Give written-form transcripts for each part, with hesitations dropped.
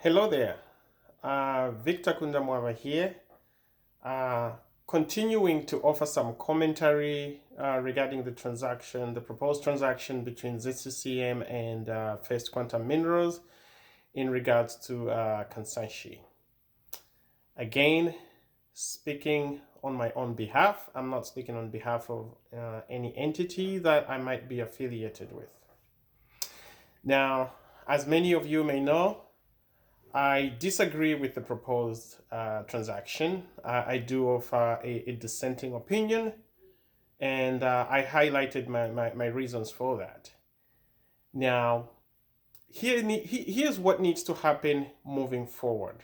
Hello there. Victor Kundamwava here, uh, continuing to offer some commentary regarding the proposed transaction between ZCCM and First Quantum Minerals in regards to Kansanshi. Again, speaking on my own behalf, I'm not speaking on behalf of any entity that I might be affiliated with. Now, as many of you may know, I disagree with the proposed transaction. I do offer a dissenting opinion, and I highlighted my reasons for that. Now, here's what needs to happen moving forward.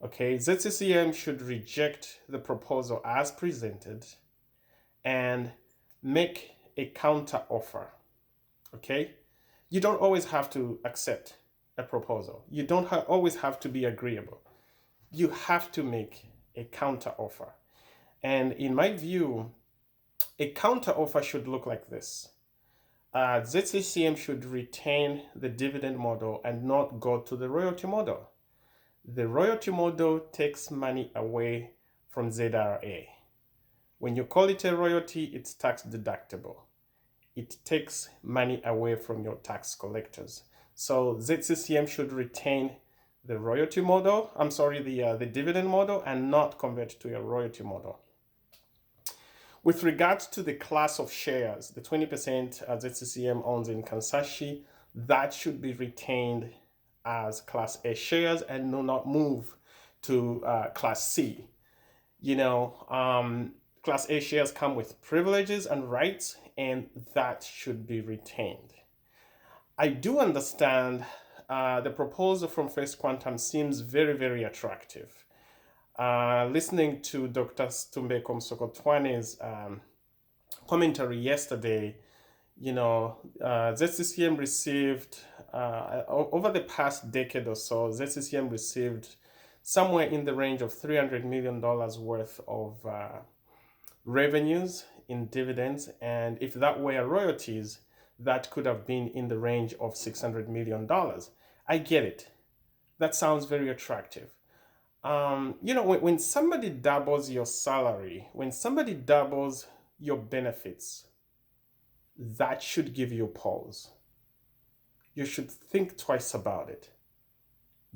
Okay, ZCCM should reject the proposal as presented and make a counter offer. Okay, you don't always have to accept a proposal. You don't always have to be agreeable. You have to make a counter offer. And in my view, a counter offer should look like this. ZCCM should retain the dividend model and not go to the royalty model. The royalty model takes money away from ZRA. When you call it a royalty, it's tax deductible. It takes money away from your tax collectors. So ZCCM should retain the royalty model, the dividend model, and not convert to a royalty model. With regards to the class of shares, the 20% ZCCM owns in Kansanshi, that should be retained as Class A shares and do not move to Class C. Class A shares come with privileges and rights, and that should be retained. I do understand the proposal from First Quantum seems very, very attractive. Listening to Dr. Stumbe Komsokotwane's commentary yesterday, ZCCM received, over the past decade or so, ZCCM received somewhere in the range of $300 million worth of revenues in dividends. And if that were royalties, that could have been in the range of $600 million. I get it. That sounds very attractive. When somebody doubles your salary, when somebody doubles your benefits, that should give you pause. You should think twice about it.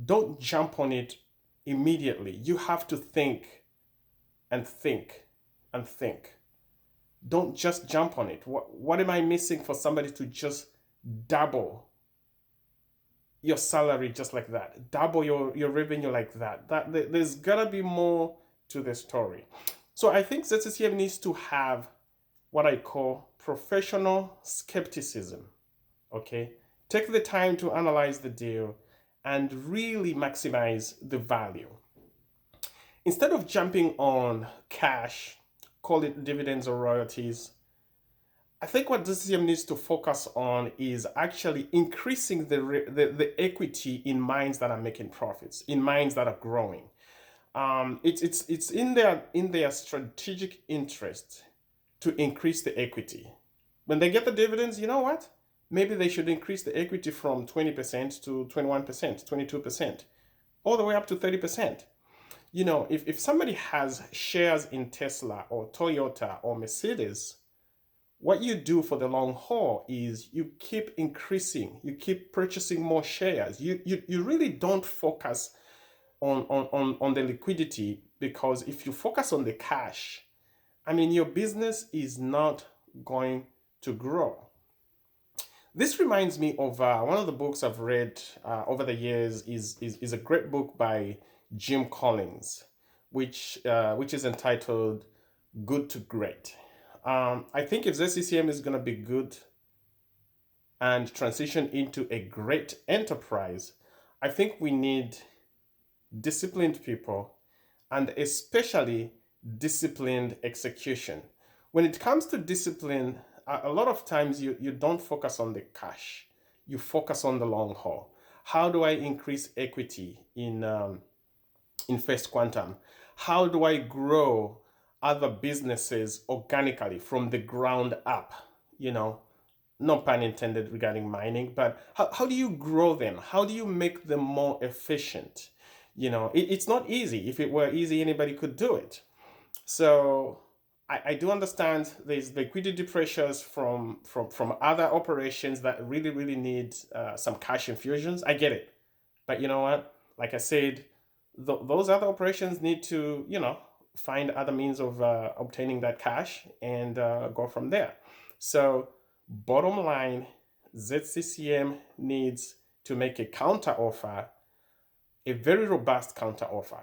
Don't jump on it immediately. You have to think and think and think. Don't just jump on it. What am I missing for somebody to just double your salary just like that? Double your revenue like that? There's gotta be more to the story. So I think ZCCM needs to have what I call professional skepticism. Okay? Take the time to analyze the deal and really maximize the value. Instead of jumping on cash, call it dividends or royalties, I think what ZCCM needs to focus on is actually increasing the equity in mines that are making profits, in mines that are growing. It's in their strategic interest to increase the equity. When they get the dividends, you know what? Maybe they should increase the equity from 20% to 21%, 22%, all the way up to 30%. If somebody has shares in Tesla or Toyota or Mercedes, what you do for the long haul is you keep increasing, you keep purchasing more shares. You really don't focus on the liquidity, because if you focus on the cash, your business is not going to grow. This reminds me of one of the books I've read over the years is a great book by Jim Collins, which is entitled Good to Great. I think if ZCCM is going to be good and transition into a great enterprise, I think we need disciplined people and especially disciplined execution. When it comes to discipline, a lot of times you don't focus on the cash. You focus on the long haul. How do I increase equity in First Quantum? How do I grow other businesses organically from the ground up? no pun intended regarding mining, but how do you grow them? How do you make them more efficient? It's not easy. If it were easy, anybody could do it. So I do understand there's liquidity pressures from other operations that really, really need some cash infusions. I get it. But you know what? Like I said, those other operations need to, find other means of obtaining that cash and go from there. So, bottom line, ZCCM needs to make a counter offer, a very robust counter offer.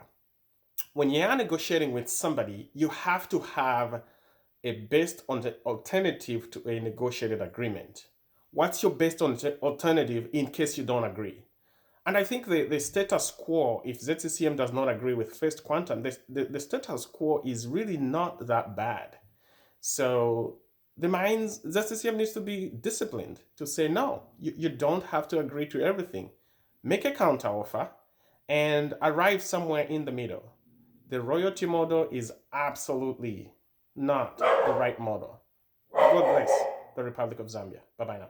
When you are negotiating with somebody, you have to have a best alternative to a negotiated agreement. What's your best alternative in case you don't agree? And I think the status quo, if ZCCM does not agree with First Quantum, the status quo is really not that bad. So ZCCM needs to be disciplined to say, no, you don't have to agree to everything. Make a counter offer and arrive somewhere in the middle. The royalty model is absolutely not the right model. God bless the Republic of Zambia. Bye-bye now.